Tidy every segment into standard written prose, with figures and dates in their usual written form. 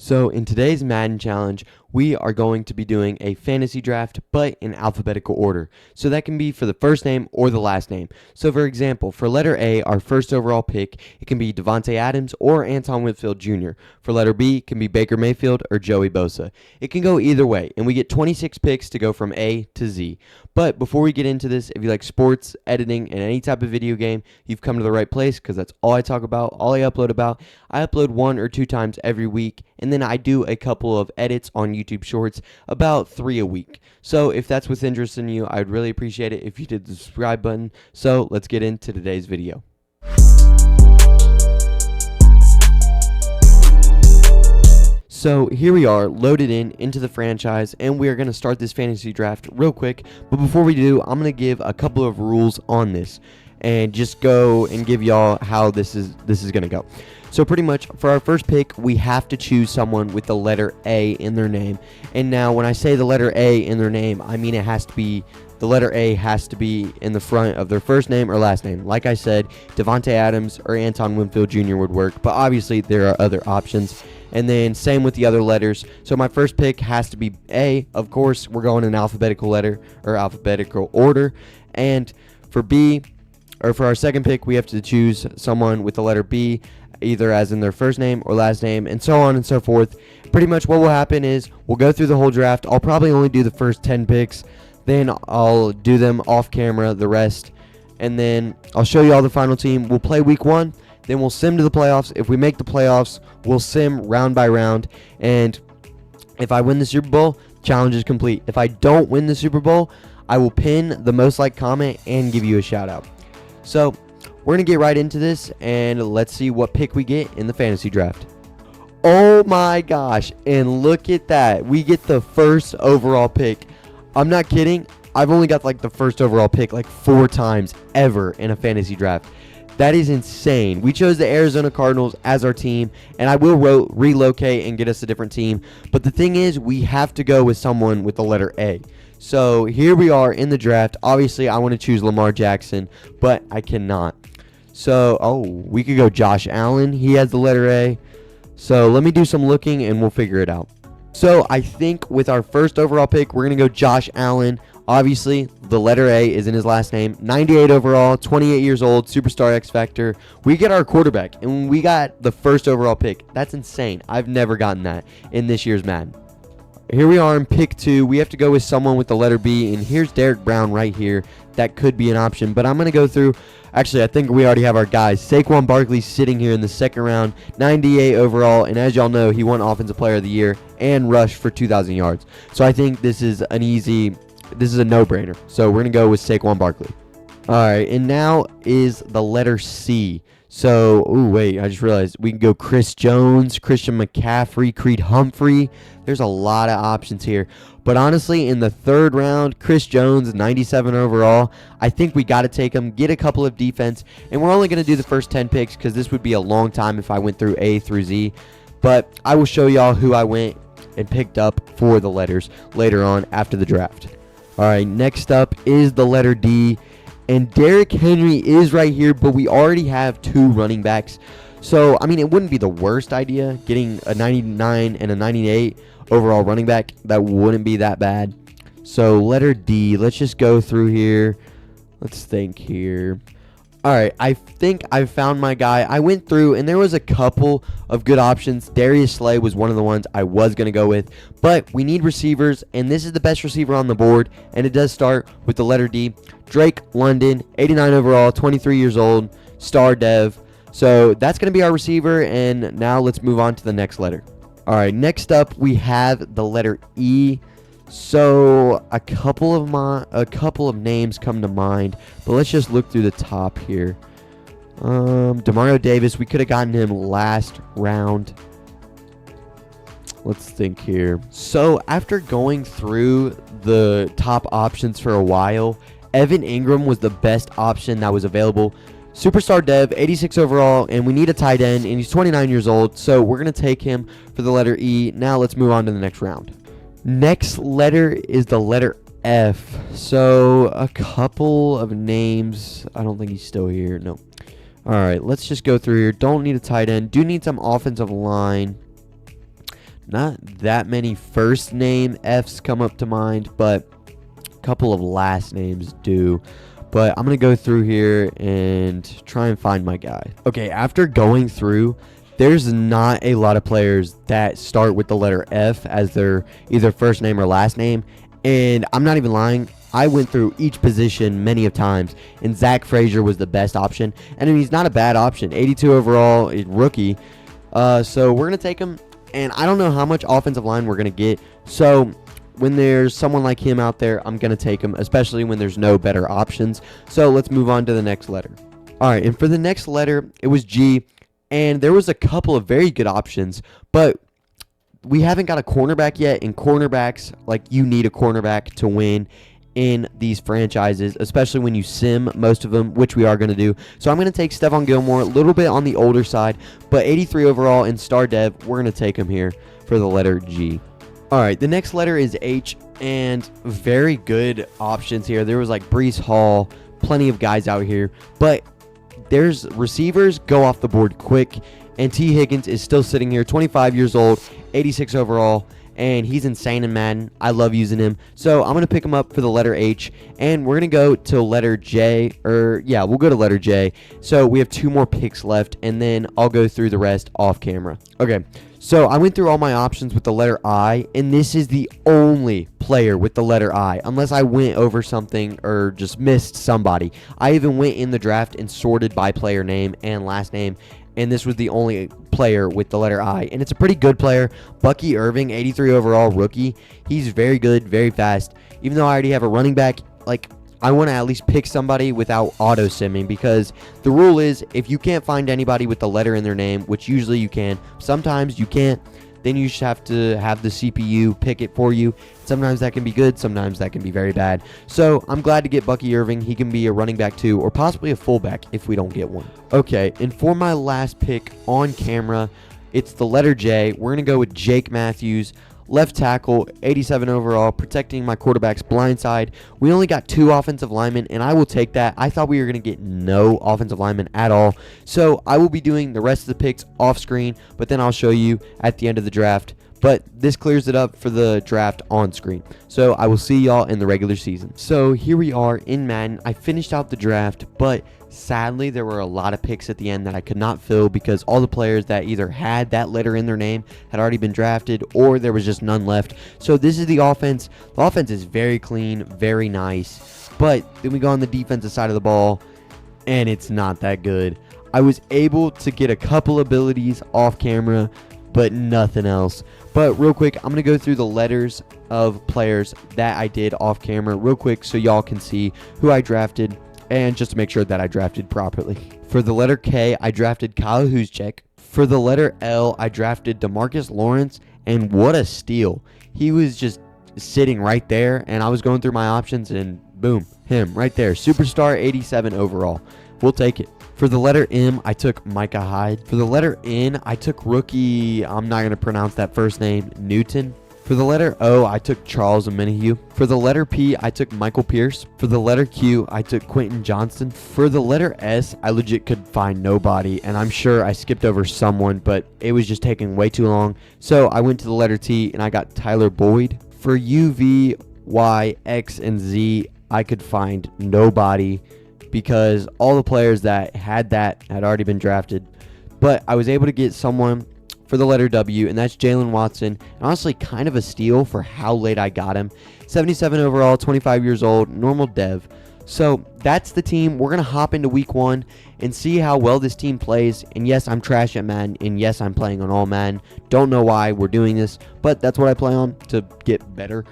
So in today's Madden challenge, we are going to be doing a fantasy draft, but in alphabetical order. So that can be for the first name or the last name. So for example, for letter A, our first overall pick, it can be Devontae Adams or Anton Whitfield Jr. For letter B, it can be Baker Mayfield or Joey Bosa. It can go either way, and we get 26 picks to go from A to Z. But before we get into this, if you like sports, editing, and any type of video game, you've come to the right place because that's all I talk about, all I upload about. I upload 1 or 2 times every week, and then I do a couple of edits on YouTube Shorts, about 3 a week. So if that's what's interesting you, I'd really appreciate it if you did the subscribe button. So let's get into today's video. So here we are, loaded into the franchise, and we are going to start this fantasy draft real quick. But before we do, I'm going to give a couple of rules on this and just go and give y'all how this is going to go. So pretty much for our first pick, we have to choose someone with the letter A in their name. And now when I say the letter A in their name, I mean the letter A has to be in the front of their first name or last name. Like I said, Devontae Adams or Anton Winfield Jr. would work, but obviously there are other options. And then same with the other letters. So my first pick has to be A. Of course, we're going in alphabetical order. And for B, or for our second pick, we have to choose someone with the letter B, either as in their first name or last name, and so on and so forth. Pretty much what will happen is we'll go through the whole draft. I'll probably only do the first 10 picks. Then I'll do them off camera, the rest. And then I'll show you all the final team. We'll play week 1. Then we'll sim to the playoffs. If we make the playoffs, we'll sim round by round. And if I win the Super Bowl, challenge is complete. If I don't win the Super Bowl, I will pin the most liked comment and give you a shout out. So we're going to get right into this, and let's see what pick we get in the fantasy draft. Oh my gosh, and look at that. We get the first overall pick. I'm not kidding. I've only got like the first overall pick like 4 times ever in a fantasy draft. That is insane. We chose the Arizona Cardinals as our team, and I will relocate and get us a different team. But the thing is, we have to go with someone with the letter A. So here we are in the draft. Obviously, I want to choose Lamar Jackson, but I cannot. So, we could go Josh Allen. He has the letter A. So let me do some looking, and we'll figure it out. So I think with our first overall pick, we're going to go Josh Allen. Obviously, the letter A is in his last name. 98 overall, 28 years old, superstar X Factor. We get our quarterback, and we got the first overall pick. That's insane. I've never gotten that in this year's Madden. Here we are in pick 2. We have to go with someone with the letter B, and here's Derek Brown right here. That could be an option, but I'm going to go through. Actually, I think we already have our guys. Saquon Barkley sitting here in the second round, 98 overall, and as y'all know, he won Offensive Player of the Year and rushed for 2,000 yards. So I think this is a no-brainer. So we're going to go with Saquon Barkley. All right, and now is the letter C. So, I just realized we can go Chris Jones, Christian McCaffrey, Creed Humphrey. There's a lot of options here. But honestly, in the third round, Chris Jones, 97 overall. I think we got to take him, get a couple of defense. And we're only going to do the first 10 picks because this would be a long time if I went through A through Z. But I will show y'all who I went and picked up for the letters later on after the draft. All right, next up is the letter D. And Derrick Henry is right here, but we already have 2 running backs. So, I mean, it wouldn't be the worst idea getting a 99 and a 98 overall running back. That wouldn't be that bad. So, letter D. Let's just go through here. Let's think here. All right, I think I found my guy. I went through, and there was a couple of good options. Darius Slay was one of the ones I was going to go with. But we need receivers, and this is the best receiver on the board. And it does start with the letter D. Drake London, 89 overall, 23 years old, star dev. So that's going to be our receiver, and now let's move on to the next letter. All right, next up we have the letter E. So a couple of names come to mind, but let's just look through the top here. Demario Davis, we could have gotten him last round. Let's think here. So after going through the top options for a while, Evan Ingram was the best option that was available. Superstar dev, 86 overall, and we need a tight end, and he's 29 years old, so we're going to take him for the letter E. Now let's move on to the next round. Next letter is the letter F. So a couple of names. I don't think he's still here. No. All right, let's just go through here. Don't need a tight end. Do need some offensive line. not that many first name Fs come up to mind, but a couple of last names do. But I'm going to go through here and try and find my guy. Okay, after going through, there's not a lot of players that start with the letter F as their either first name or last name. And I'm not even lying. I went through each position many of times, and Zach Frazier was the best option. And I mean, he's not a bad option. 82 overall, a rookie. So we're going to take him. And I don't know how much offensive line we're going to get. So when there's someone like him out there, I'm going to take him, especially when there's no better options. So let's move on to the next letter. All right, and for the next letter, it was G. And there was a couple of very good options, but we haven't got a cornerback yet. And cornerbacks, like, you need a cornerback to win in these franchises, especially when you sim most of them, which we are going to do. So I'm going to take Stephon Gilmore, a little bit on the older side, but 83 overall in star dev. We're going to take him here for the letter G. All right, the next letter is H, and very good options here. There was like Breece Hall, plenty of guys out here, but there's receivers go off the board quick, and T. Higgins is still sitting here, 25 years old, 86 overall, and he's insane in Madden. I love using him. So I'm going to pick him up for the letter H, and we're going to go to letter J, we'll go to letter J. So we have 2 more picks left, and then I'll go through the rest off camera. Okay, so I went through all my options with the letter I, and this is the only player with the letter I, unless I went over something or just missed somebody. I even went in the draft and sorted by player name and last name, and this was the only player with the letter I, and it's a pretty good player. Bucky Irving, 83 overall rookie. He's very good, very fast. Even though I already have a running back, like, I want to at least pick somebody without auto simming, because the rule is if you can't find anybody with the letter in their name, which usually you can, sometimes you can't, then you just have to have the CPU pick it for you. Sometimes that can be good, sometimes that can be very bad. So I'm glad to get Bucky Irving. He can be a running back too, or possibly a fullback if we don't get one. Okay, and for my last pick on camera, it's the letter J. We're going to go with Jake Matthews, left tackle, 87 overall, protecting my quarterback's blind side. We only got 2 offensive linemen, and I will take that. I thought we were going to get no offensive linemen at all. So I will be doing the rest of the picks off screen, but then I'll show you at the end of the draft. But this clears it up for the draft on screen. So I will see y'all in the regular season. So here we are in Madden. I finished out the draft, but sadly there were a lot of picks at the end that I could not fill because all the players that either had that letter in their name had already been drafted, or there was just none left. So this is the offense. The offense is very clean, very nice. But then we go on the defensive side of the ball, and it's not that good. I was able to get a couple abilities off camera, but nothing else. But real quick, I'm going to go through the letters of players that I did off camera real quick so y'all can see who I drafted, and just to make sure that I drafted properly. For the letter K, I drafted Kyle Juszczyk. For the letter L, I drafted DeMarcus Lawrence, and what a steal. He was just sitting right there, and I was going through my options, and boom, him right there. Superstar, 87 overall. We'll take it. For the letter M, I took Micah Hyde. For the letter N, I took rookie, I'm not going to pronounce that first name, Newton. For the letter O, I took Charles Omenihu. For the letter P, I took Michael Pierce. For the letter Q, I took Quentin Johnston. For the letter S, I legit could find nobody, and I'm sure I skipped over someone, but it was just taking way too long. So I went to the letter T, and I got Tyler Boyd. For U, V, Y, X, and Z, I could find nobody, because all the players that had that had already been drafted. But I was able to get someone for the letter W, and that's Jalen Watson. And honestly, kind of a steal for how late I got him. 77 overall, 25 years old, normal dev. So that's the team. We're going to hop into week 1 and see how well this team plays. And yes, I'm trash at Madden, and yes, I'm playing on all Madden. Don't know why we're doing this, but that's what I play on to get better.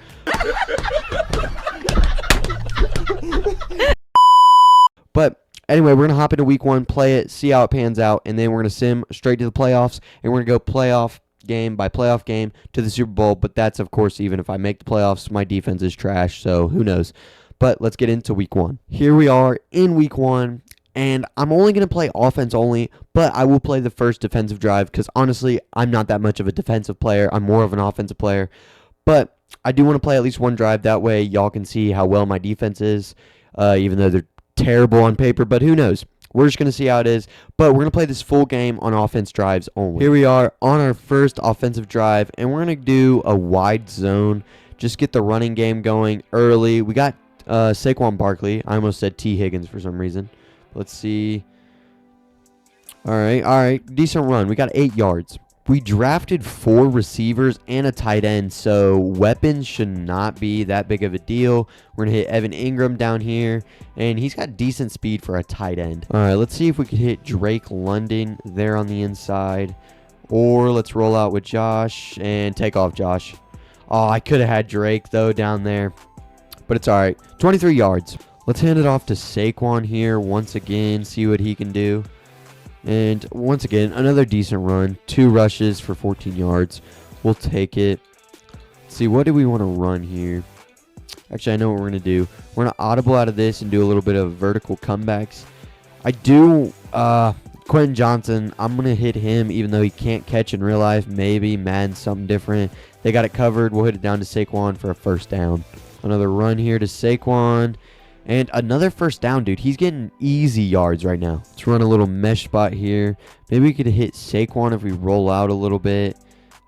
But anyway, we're going to hop into week 1, play it, see how it pans out, and then we're going to sim straight to the playoffs, and we're going to go playoff game by playoff game to the Super Bowl. But that's, of course, even if I make the playoffs, my defense is trash, so who knows. But let's get into week 1. Here we are in week 1, and I'm only going to play offense only, but I will play the first defensive drive because, honestly, I'm not that much of a defensive player. I'm more of an offensive player. But I do want to play at least one drive. That way y'all can see how well my defense is, even though they're terrible on paper, but who knows? We're just going to see how it is. But we're going to play this full game on offense drives only. Here we are on our first offensive drive, and we're going to do a wide zone. Just get the running game going early. We got Saquon Barkley. I almost said T. Higgins for some reason. Let's see. All right. Decent run. We got 8 yards. We drafted 4 receivers and a tight end, so weapons should not be that big of a deal. We're going to hit Evan Ingram down here, and he's got decent speed for a tight end. All right, let's see if we could hit Drake London there on the inside, or let's roll out with Josh and take off Josh. Oh, I could have had Drake, though, down there, but it's all right. 23 yards. Let's hand it off to Saquon here once again, see what he can do. And once again, another decent run. 2 rushes for 14 yards. We'll take it. Let's see, what do we want to run here? Actually, I know what we're going to do. We're going to audible out of this and do a little bit of vertical comebacks. I do, Quentin Johnson, I'm going to hit him even though he can't catch in real life. Maybe Madden, something different. They got it covered. We'll hit it down to Saquon for a first down. Another run here to Saquon. And another first down, dude. He's getting easy yards right now. Let's run a little mesh spot here. Maybe we could hit Saquon if we roll out a little bit.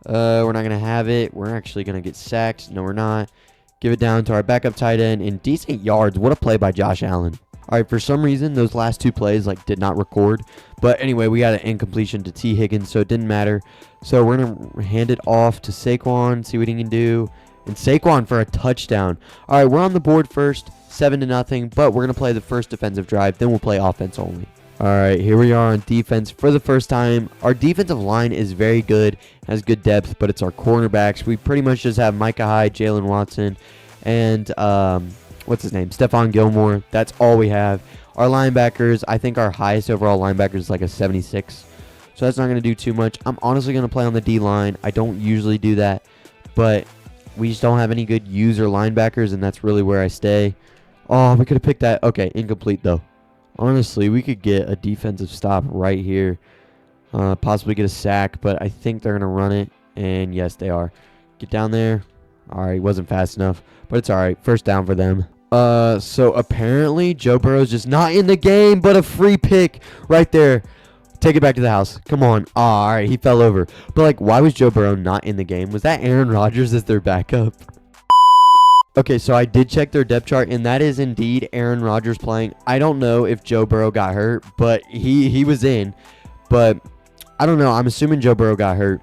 We're not going to have it. We're actually going to get sacked. No, we're not. Give it down to our backup tight end in decent yards. What a play by Josh Allen. All right, for some reason, those last 2 plays did not record. But anyway, we got an incompletion to T. Higgins, so it didn't matter. So we're going to hand it off to Saquon, see what he can do. And Saquon for a touchdown. All right, we're on the board first. 7-0, but we're going to play the first defensive drive, then we'll play offense only. All right, here we are on defense for the first time. Our defensive line is very good, has good depth, but it's our cornerbacks. We pretty much just have Micah Hyde, Jalen Watson, and what's his name? Stephon Gilmore. That's all we have. Our linebackers, I think our highest overall linebacker is like a 76, so that's not going to do too much. I'm honestly going to play on the D-line. I don't usually do that, but we just don't have any good user linebackers, and that's really where I stay. Oh, we could have picked that. Okay, incomplete, though. Honestly, we could get a defensive stop right here. Possibly get a sack, but I think they're going to run it. And, yes, they are. Get down there. All right, wasn't fast enough, but it's all right. First down for them. So, apparently, Joe Burrow's just not in the game, but a free pick right there. Take it back to the house. Come on. Oh, all right, he fell over. But, why was Joe Burrow not in the game? Was that Aaron Rodgers as their backup? Okay, so I did check their depth chart, and that is indeed Aaron Rodgers playing. I don't know if Joe Burrow got hurt, but he was in. But I don't know. I'm assuming Joe Burrow got hurt.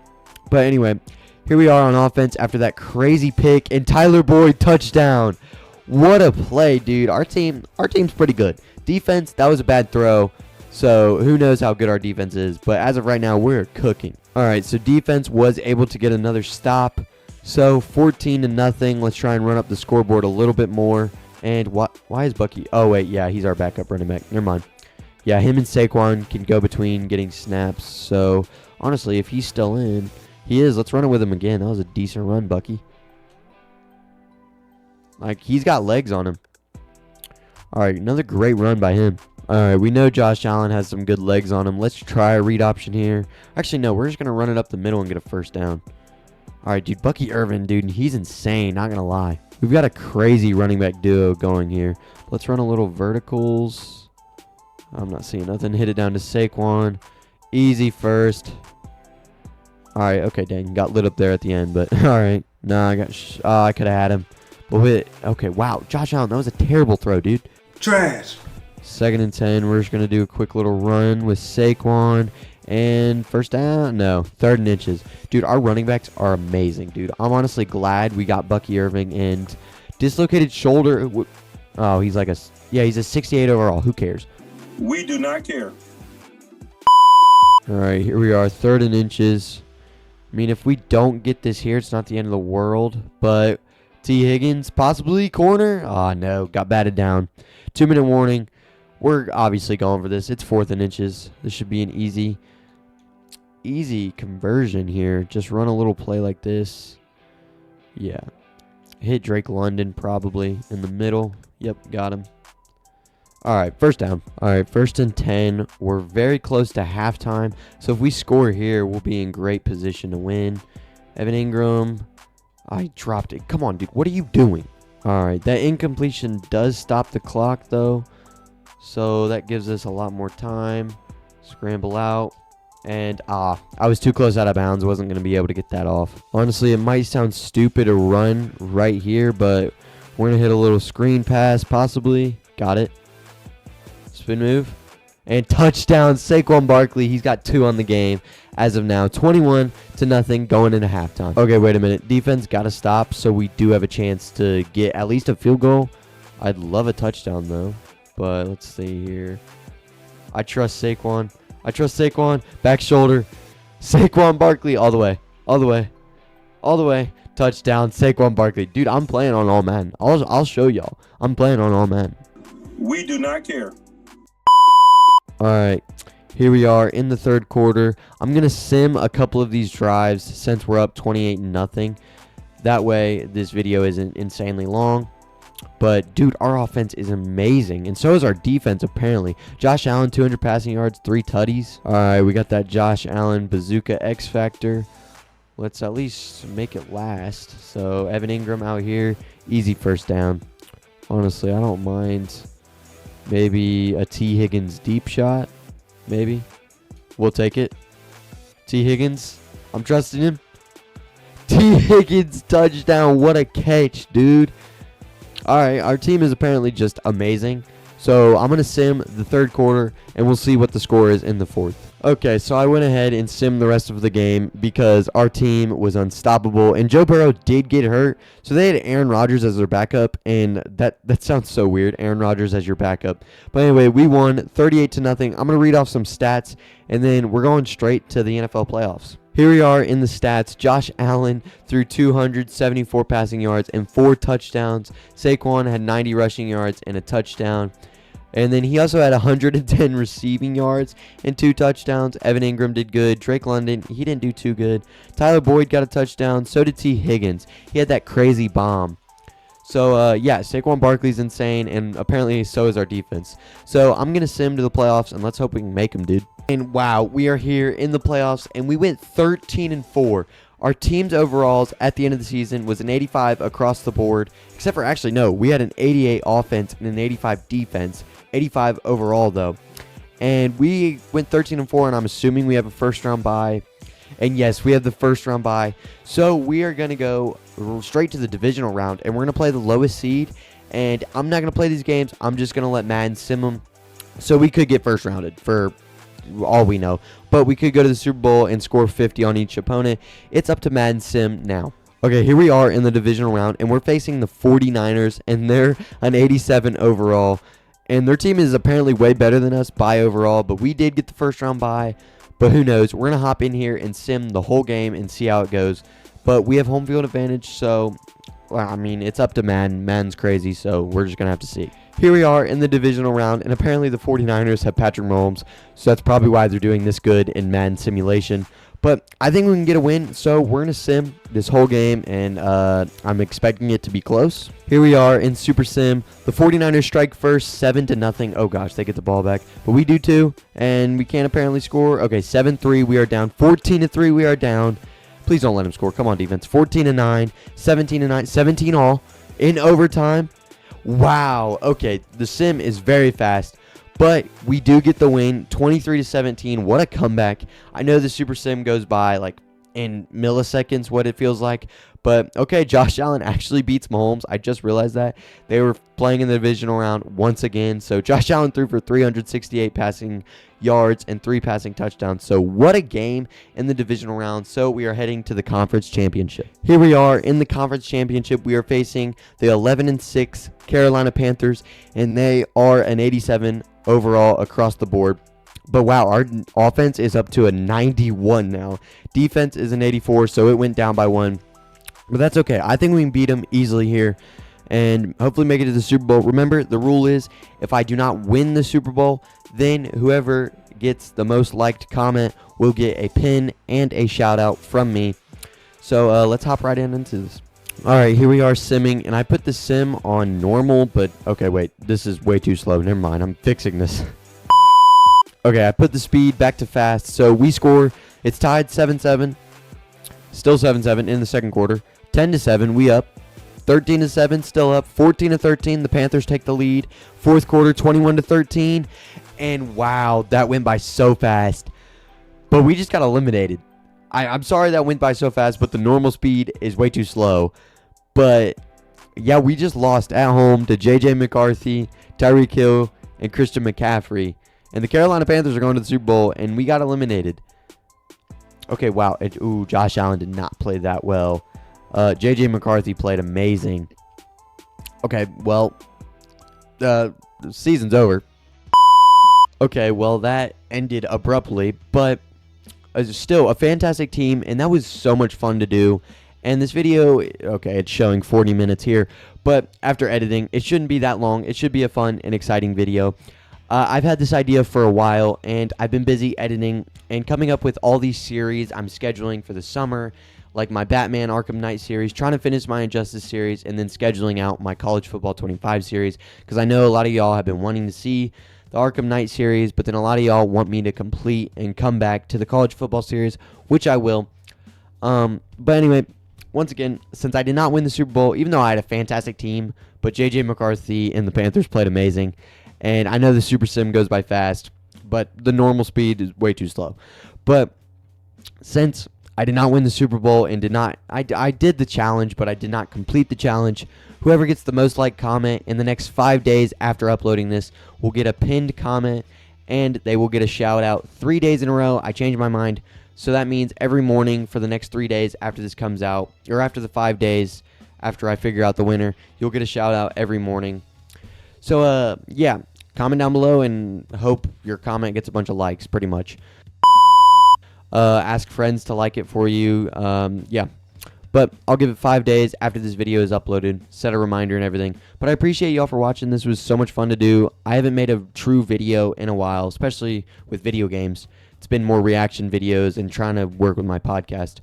But anyway, here we are on offense after that crazy pick, and Tyler Boyd touchdown. What a play, dude. Our team's pretty good. Defense, that was a bad throw. So who knows how good our defense is. But as of right now, we're cooking. All right, so defense was able to get another stop. So 14-0. Let's try and run up the scoreboard a little bit more. And why is Bucky? Oh, wait. Yeah, he's our backup running back. Never mind. Yeah, him and Saquon can go between getting snaps. So, honestly, if he's still in, he is. Let's run it with him again. That was a decent run, Bucky. He's got legs on him. All right, another great run by him. All right, we know Josh Allen has some good legs on him. Let's try a read option here. Actually, no, we're just going to run it up the middle and get a first down. All right, dude, Bucky Irvin, dude, he's insane, not going to lie. We've got a crazy running back duo going here. Let's run a little verticals. I'm not seeing nothing. Hit it down to Saquon. Easy first. All right, okay, dang, got lit up there at the end, but all right. Nah, I could have had him. But okay, wow, Josh Allen, that was a terrible throw, dude. Trash. 2nd and 10. We're just going to do a quick little run with Saquon. And first down? No. 3rd and inches. Dude, our running backs are amazing, dude. I'm honestly glad we got Bucky Irving and dislocated shoulder. Oh, he's he's a 68 overall. Who cares? We do not care. All right, here we are. 3rd and inches. I mean, if we don't get this here, it's not the end of the world. But T. Higgins, possibly corner. Oh, no. Got batted down. 2-minute warning. We're obviously going for this. It's 4th and inches. This should be an easy conversion here. Just run a little play like this. Yeah. Hit Drake London probably in the middle. Yep, got him. All right, first down. All right, 1st and 10. We're very close to halftime. So if we score here, we'll be in great position to win. Evan Ingram. I dropped it. Come on, dude. What are you doing? All right, that incompletion does stop the clock, though. So that gives us a lot more time. Scramble out. And, I was too close out of bounds. Wasn't going to be able to get that off. Honestly, it might sound stupid to run right here, but we're going to hit a little screen pass, possibly. Got it. Spin move. And touchdown, Saquon Barkley. He's got 2 on the game as of now. 21-0 going into halftime. Okay, wait a minute. Defense got to stop, so we do have a chance to get at least a field goal. I'd love a touchdown, though. But let's see here. I trust Saquon. Back shoulder. Saquon Barkley all the way. Touchdown, Saquon Barkley. Dude, I'm playing on all Madden. I'll show y'all. I'm playing on all Madden. We do not care. All right, here we are in the third quarter. I'm going to sim a couple of these drives since we're up 28-0. That way, this video isn't insanely long. But, dude, our offense is amazing. And so is our defense, apparently. Josh Allen, 200 passing yards, 3 tutties. All right, we got that Josh Allen bazooka X Factor. Let's at least make it last. So, Evan Ingram out here. Easy first down. Honestly, I don't mind. Maybe a T. Higgins deep shot. Maybe. We'll take it. T. Higgins. I'm trusting him. T. Higgins touchdown. What a catch, dude. All right, our team is apparently just amazing. So I'm going to sim the third quarter, and we'll see what the score is in the fourth. Okay, so I went ahead and simmed the rest of the game because our team was unstoppable, and Joe Burrow did get hurt. So they had Aaron Rodgers as their backup, and that sounds so weird, Aaron Rodgers as your backup. But anyway, we won 38-0. I'm going to read off some stats, and then we're going straight to the NFL playoffs. Here we are in the stats. Josh Allen threw 274 passing yards and 4 touchdowns. Saquon had 90 rushing yards and a touchdown. And then he also had 110 receiving yards and 2 touchdowns. Evan Ingram did good. Drake London, he didn't do too good. Tyler Boyd got a touchdown. So did T. Higgins. He had that crazy bomb. So, yeah, Saquon Barkley's insane, and apparently so is our defense. So, I'm going to sim to the playoffs, and let's hope we can make them, dude. And, wow, we are here in the playoffs, and we went 13-4. Our team's overalls at the end of the season was an 85 across the board, except for, actually, no, we had an 88 offense and an 85 defense. 85 overall, though. And we went 13-4, and I'm assuming we have a first-round bye. And yes, we have the first round bye. So we are going to go straight to the divisional round, and we're going to play the lowest seed. And I'm not going to play these games. I'm just going to let Madden sim them. So we could get first rounded for all we know. But we could go to the Super Bowl and score 50 on each opponent. It's up to Madden sim now. Okay, here we are in the divisional round, and we're facing the 49ers, and they're an 87 overall. And their team is apparently way better than us by overall, but we did get the first round bye. But who knows? We're going to hop in here and sim the whole game and see how it goes. But we have home field advantage, so, well, I mean, it's up to Madden. Madden's crazy, so we're just going to have to see. Here we are in the divisional round, and apparently the 49ers have Patrick Mahomes, so that's probably why they're doing this good in Madden simulation. But I think we can get a win, so we're going to sim this whole game, and I'm expecting it to be close. Here we are in Super Sim. The 49ers strike first, 7-0. Oh, gosh, they get the ball back. But we do too, and we can't apparently score. Okay, 7-3, we are down. 14-3, we are down. Please don't let him score. Come on, defense. 14-9, 17-9, 17 all in overtime. Wow. Okay, the sim is very fast. But we do get the win, 23-17. What a comeback. I know the Super Sim goes by like in milliseconds what it feels like. But, okay, Josh Allen actually beats Mahomes. I just realized that. They were playing in the divisional round once again. So, Josh Allen threw for 368 passing yards and 3 passing touchdowns. So, what a game in the divisional round. So, we are heading to the conference championship. Here we are in the conference championship. We are facing the 11-6 Carolina Panthers, and they are an 87 overall across the board. But wow, our offense is up to a 91 now. Defense is an 84, so it went down by 1. But that's okay. I think we can beat them easily here and hopefully make it to the Super Bowl. Remember, the rule is if I do not win the Super Bowl, then whoever gets the most liked comment will get a pin and a shout out from me. So let's hop right into this. All right, here we are simming, and I put the sim on normal, but okay, wait, this is way too slow. Never mind, I'm fixing this. Okay, I put the speed back to fast, so we score. It's tied 7-7, still 7-7 in the second quarter. 10-7, we up. 13-7, still up. 14-13, the Panthers take the lead. Fourth quarter, 21-13. And wow, that went by so fast. But we just got eliminated. I'm sorry that went by so fast, but the normal speed is way too slow. But yeah, we just lost at home to J.J. McCarthy, Tyreek Hill, and Christian McCaffrey. And the Carolina Panthers are going to the Super Bowl, and we got eliminated. Okay, wow. Josh Allen did not play that well. J.J. McCarthy played amazing. Okay, well, the season's over. Okay, well, that ended abruptly, but still a fantastic team, and that was so much fun to do. And this video, okay, it's showing 40 minutes here, but after editing, it shouldn't be that long. It should be a fun and exciting video. I've had this idea for a while, and I've been busy editing and coming up with all these series I'm scheduling for the summer, like my Batman Arkham Knight series, trying to finish my Injustice series, and then scheduling out my College Football 25 series, because I know a lot of y'all have been wanting to see the Arkham Knight series, but then a lot of y'all want me to complete and come back to the College Football series, which I will. But anyway, once again, since I did not win the Super Bowl, even though I had a fantastic team, but J.J. McCarthy and the Panthers played amazing. And I know the Super Sim goes by fast, but the normal speed is way too slow. But since I did not win the Super Bowl and I did the challenge, but I did not complete the challenge, whoever gets the most like comment in the next 5 days after uploading this will get a pinned comment, and they will get a shout out 3 days in a row. I changed my mind. So that means every morning for the next 3 days after this comes out, or after the 5 days after I figure out the winner, you'll get a shout out every morning. So, yeah, comment down below and hope your comment gets a bunch of likes, pretty much. Ask friends to like it for you. Yeah. But I'll give it 5 days after this video is uploaded, set a reminder and everything. But I appreciate y'all for watching. This was so much fun to do. I haven't made a true video in a while, especially with video games. It's been more reaction videos and trying to work with my podcast.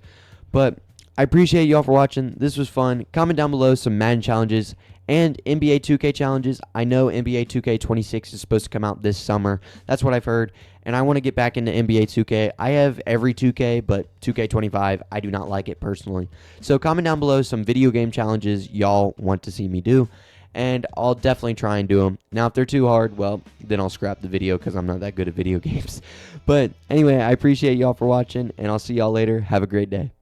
But I appreciate y'all for watching. This was fun. Comment down below some Madden challenges and NBA 2K challenges. I know NBA 2K 26 is supposed to come out this summer. That's what I've heard. And I want to get back into NBA 2K. I have every 2K, but 2K 25, I do not like it personally. So comment down below some video game challenges y'all want to see me do, and I'll definitely try and do them. Now, if they're too hard, well, then I'll scrap the video because I'm not that good at video games. But anyway, I appreciate y'all for watching, and I'll see y'all later. Have a great day.